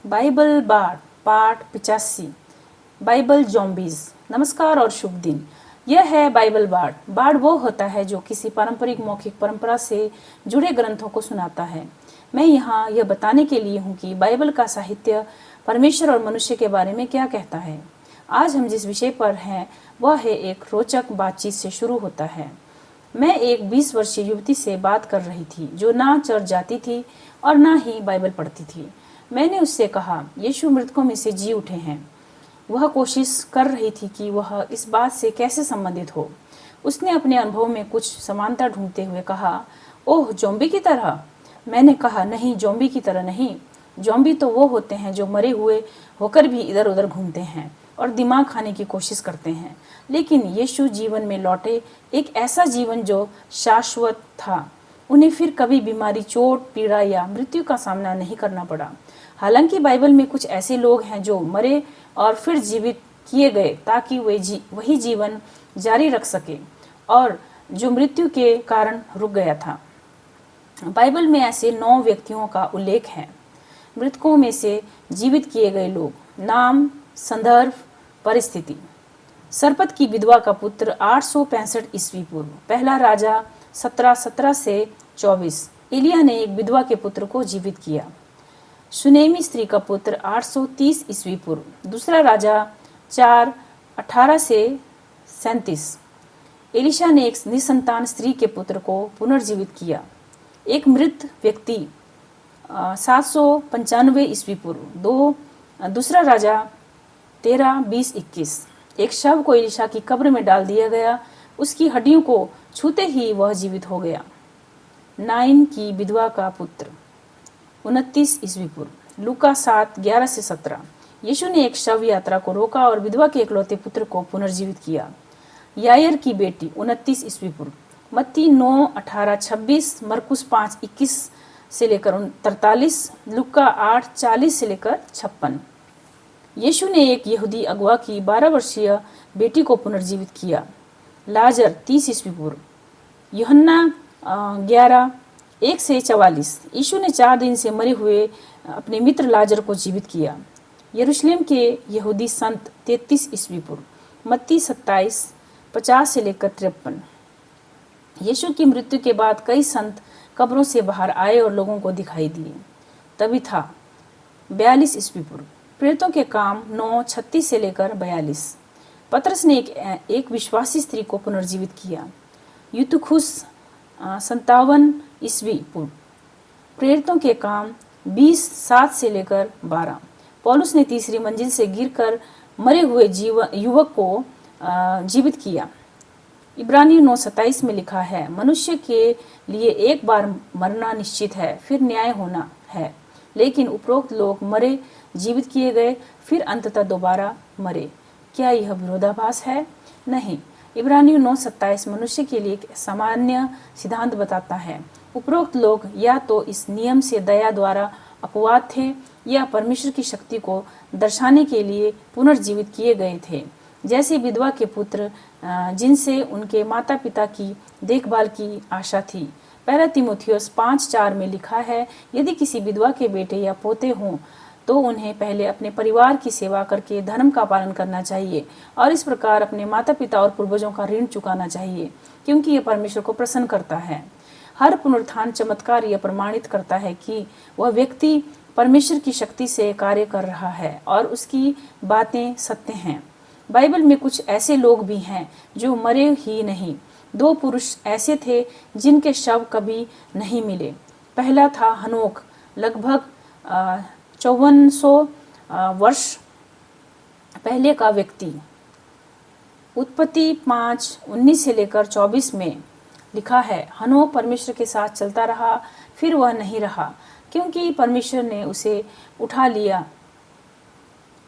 Bible बाढ़ पाठ 85। Bible zombies. नमस्कार और शुभ दिन। यह है बाइबल बाढ़। बाढ़ वो होता है जो किसी पारंपरिक मौखिक परंपरा से जुड़े ग्रंथों को सुनाता है। मैं यहाँ यह बताने के लिए हूँ कि बाइबल का साहित्य परमेश्वर और मनुष्य के बारे में क्या कहता है। आज हम जिस विषय पर हैं वह है एक रोचक बातचीत से शुरू होता है। मैं एक 20 वर्षीय युवती से बात कर रही थी जो ना चर्च जाती थी और ना ही बाइबल पढ़ती थी। मैंने उससे कहा, यीशु मृतकों में से जी उठे हैं। वह कोशिश कर रही थी कि वह इस बात से कैसे संबंधित हो। उसने अपने अनुभव में कुछ समानता ढूंढते हुए कहा, ओह, जोम्बी की तरह। मैंने कहा, नहीं, जोम्बी की तरह नहीं। जोम्बी तो वो होते हैं जो मरे हुए होकर भी इधर उधर घूमते हैं और दिमाग खाने की कोशिश करते हैं। लेकिन यीशु जीवन में लौटे, एक ऐसा जीवन जो शाश्वत था। उन्हें फिर कभी बीमारी, चोट, पीड़ा या मृत्यु का सामना नहीं करना पड़ा। हालांकि बाइबल में कुछ ऐसे लोग हैं जो मरे और फिर जीवित किए गए ताकि वे वही जीवन जारी रख सके और जो मृत्यु के कारण रुक गया था। बाइबल में ऐसे 9 व्यक्तियों का उल्लेख है। मृतकों में से जीवित किए गए लोग। नाम, संदर्भ, परिस्थिति। सरपत की विधवा का पुत्र 865 ईस्वी पूर्व। पहला राजा 17:17 से 24। एलिया ने एक विधवा के पुत्र को जीवित किया। सुनेमी स्त्री का पुत्र 830 ईस्वी पूर्व। दूसरा राजा 4:18 से 37। एलिशा ने एक निसंतान स्त्री के पुत्र को पुनर्जीवित किया। एक मृत व्यक्ति 795 ईस्वी पूर्व। दूसरा राजा 13:20-21। एक शव को एलिशा की कब्र में डाल दिया गया। उसकी हड्डियों को छूते ही वह जीवित हो गया। नाइन की विधवा का पुत्र 29 ईस्वी पूर्व। लूका 7:11 से 17। यीशु ने एक शव यात्रा को रोका और विधवा के इकलौते पुत्र को पुनर्जीवित किया। यायर की बेटी 29 ईस्वी पूर्व। मत्ती 9:18-26। मरकुस 5:21 से लेकर 43। लूका 8:40 से लेकर 56। यीशु ने एक यहूदी अगुआ की 12 वर्षीय बेटी को पुनर्जीवित किया। लाजर 30 ईस्वी पूर्व। यूहन्ना 11:1 से 44। यीशु ने 4 दिन से मरे हुए अपने मित्र लाजर को जीवित किया। यरूशलेम के यहूदी संत 33 ईस्वी पूर्व। मत्ती 27:50 से लेकर 53। यीशु की मृत्यु के बाद कई संत कब्रों से बाहर आए और लोगों को दिखाई दिए। तभी था 42 ईस्वी पूर्व। प्रेरितों के काम 9:36 से लेकर 42। पतरस ने एक विश्वासी स्त्री को पुनर्जीवित किया। यूतुखुस 57 ईस्वी पूर्व। प्रेरितों के काम 20:7 से लेकर 12। पौलुस ने तीसरी मंजिल से गिरकर मरे हुए युवक को जीवित किया। इब्रानियों 9:27 में लिखा है, मनुष्य के लिए एक बार मरना निश्चित है, फिर न्याय होना है। लेकिन उपरोक्त लोग मरे, जीवित किए गए, फिर अंततः दोबारा मरे। क्या यह विरोधाभास है? नहीं। इब्रानियों 9:27 मनुष्य के लिए एक सामान्य सिद्धांत बताता है। उपरोक्त लोग या तो इस नियम से दया द्वारा अपवाद थे या परमेश्वर की शक्ति को दर्शाने के लिए पुनर्जीवित किए गए थे, जैसे विधवा के पुत्र जिनसे उनके माता पिता की देखभाल की आशा थी। पहला तीमुथियुस 5:4 में लिखा है, यदि किसी विधवा के बेटे या पोते हों तो उन्हें पहले अपने परिवार की सेवा करके धर्म का पालन करना चाहिए और इस प्रकार अपने माता पिता और पूर्वजों का ऋण चुकाना चाहिए, क्योंकि यह परमेश्वर को प्रसन्न करता है। हर पुनरुत्थान चमत्कार यह प्रमाणित करता है कि वह व्यक्ति परमेश्वर की शक्ति से कार्य कर रहा है और उसकी बातें सत्य हैं। बाइबल में कुछ ऐसे लोग भी हैं जो मरे ही नहीं। 2 पुरुष ऐसे थे जिनके शव कभी नहीं मिले। पहला था हनोक, लगभग 5400 वर्ष पहले का व्यक्ति। उत्पत्ति 5:19 से लेकर 24 में लिखा है, हनोक परमेश्वर के साथ चलता रहा, फिर वह नहीं रहा क्योंकि परमेश्वर ने उसे उठा लिया।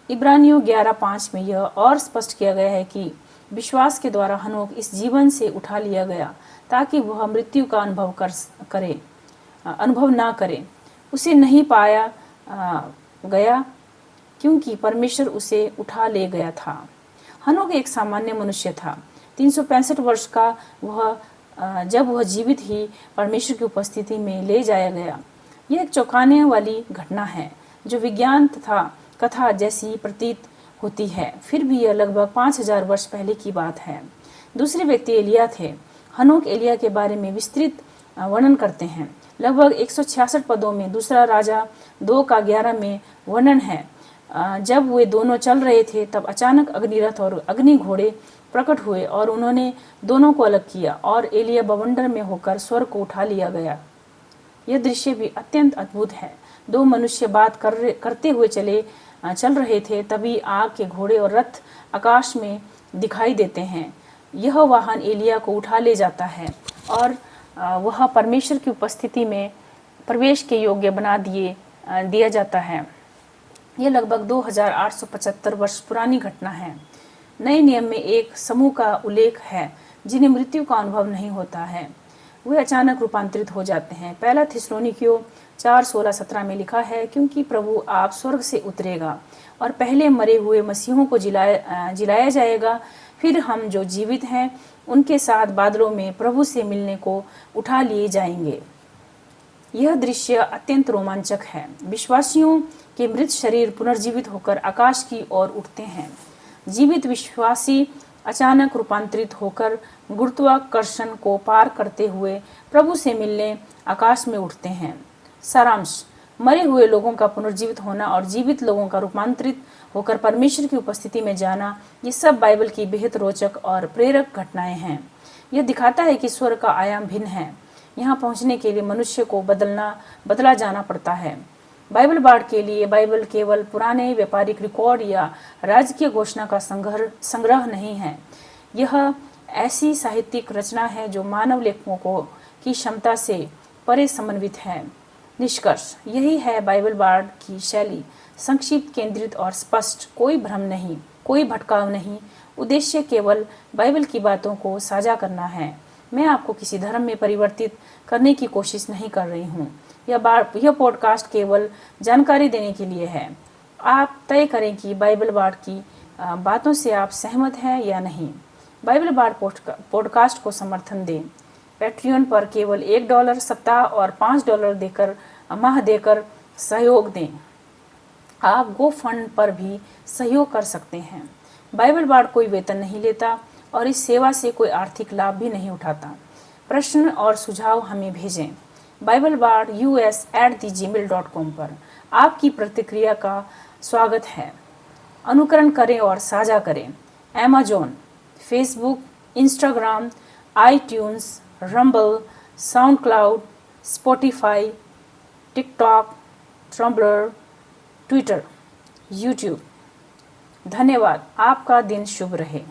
इब्रानियों 11:5 में यह और स्पष्ट किया गया है कि विश्वास के द्वारा हनोक इस जीवन से उठा लिया गया ताकि वह मृत्यु का अनुभव ना करे। उसे नहीं पाया गया क्योंकि परमेश्वर उसे उठा ले गया था। हनोक एक सामान्य मनुष्य था। 365 वर्ष का जब वह जीवित ही परमेश्वर की उपस्थिति में ले जाया गया। यह एक चौंकाने वाली घटना है। जो विज्ञान तथा कथा जैसी प्रतीत होती है। फिर भी यह लगभग 5000 वर्ष पहले की बात है। दूसरे व्यक्ति एलिया थे। हनोक एलिया के बारे में विस्तृत वर्णन करते हैं। लगभग 166 पदों में दूसरा राजा 2:11 में वर्णन है। जब वे दोनों चल रहे थे तब अचानक अग्निरथ और अग्नि घोड़े प्रकट हुए और उन्होंने दोनों को अलग किया और एलिया बवंडर में होकर स्वर्ग को उठा लिया गया। यह दृश्य भी अत्यंत अद्भुत है। दो मनुष्य बात करते हुए चल रहे थे, तभी आग के घोड़े और रथ आकाश में दिखाई देते हैं। यह वाहन एलिया को उठा ले जाता है और वह परमेश्वर की उपस्थिति में प्रवेश के योग्य बना दिया जाता है। यह लगभग 2875 वर्ष पुरानी घटना है। नए नियम में एक समूह का उल्लेख है जिन्हें मृत्यु का अनुभव नहीं होता है। वे अचानक रूपांतरित हो जाते हैं। पहला थिस्सलुनीकियों 4:16-17 में लिखा है, क्योंकि प्रभु आप स्वर्ग से उतरेगा और पहले मरे हुए मसीहों को जिलाया जाएगा। फिर हम जो जीवित हैं उनके साथ बादलों में प्रभु से मिलने को उठा लिए जाएंगे। यह दृश्य अत्यंत रोमांचक है। विश्वासियों के मृत शरीर पुनर्जीवित होकर आकाश की ओर उठते हैं। जीवित विश्वासी अचानक रूपांतरित होकर गुरुत्वाकर्षण को पार करते हुए प्रभु से मिलने आकाश में उठते हैं। सारांश: मरे हुए लोगों का पुनर्जीवित होना और जीवित लोगों का रूपांतरित होकर परमेश्वर की उपस्थिति में जाना, ये सब बाइबल की बेहद रोचक और प्रेरक घटनाएं हैं। यह दिखाता है कि स्वर्ग का आयाम भिन्न है। यहाँ पहुँचने के लिए मनुष्य को बदला जाना पड़ता है। बाइबल बाढ़ के लिए बाइबल केवल पुराने व्यापारिक रिकॉर्ड या राजकीय घोषणा का संग्रह नहीं है। यह ऐसी साहित्यिक रचना है जो मानव लेखकों की क्षमता से परे समन्वित है। निष्कर्ष यही है बाइबल बाढ़ की शैली: संक्षिप्त, केंद्रित और स्पष्ट। कोई भ्रम नहीं, कोई भटकाव नहीं। उद्देश्य केवल बाइबल की बातों को साझा करना है। मैं आपको किसी धर्म में परिवर्तित करने की कोशिश नहीं कर रही हूँ। यह पॉडकास्ट केवल जानकारी देने के लिए है। आप तय करें कि बाइबल बाढ़ की बातों से आप सहमत हैं या नहीं। बाइबल बाढ़ पॉडकास्ट को समर्थन दें। पैट्रियन पर केवल $1 सप्ताह और $5 माह देकर सहयोग दें। आप GoFund पर भी सहयोग कर सकते हैं। बाइबल बाढ़ कोई वेतन नहीं लेता और इस सेवा से कोई आर्थिक लाभ भी नहीं उठाता। प्रश्न और सुझाव हमें भेजें BibleBard US@gmail.com पर। आपकी प्रतिक्रिया का स्वागत है। अनुकरण करें और साझा करें। Amazon, Facebook, Instagram, iTunes, Rumble, SoundCloud, Spotify, TikTok, Tumblr, Twitter, YouTube। धन्यवाद। आपका दिन शुभ रहे।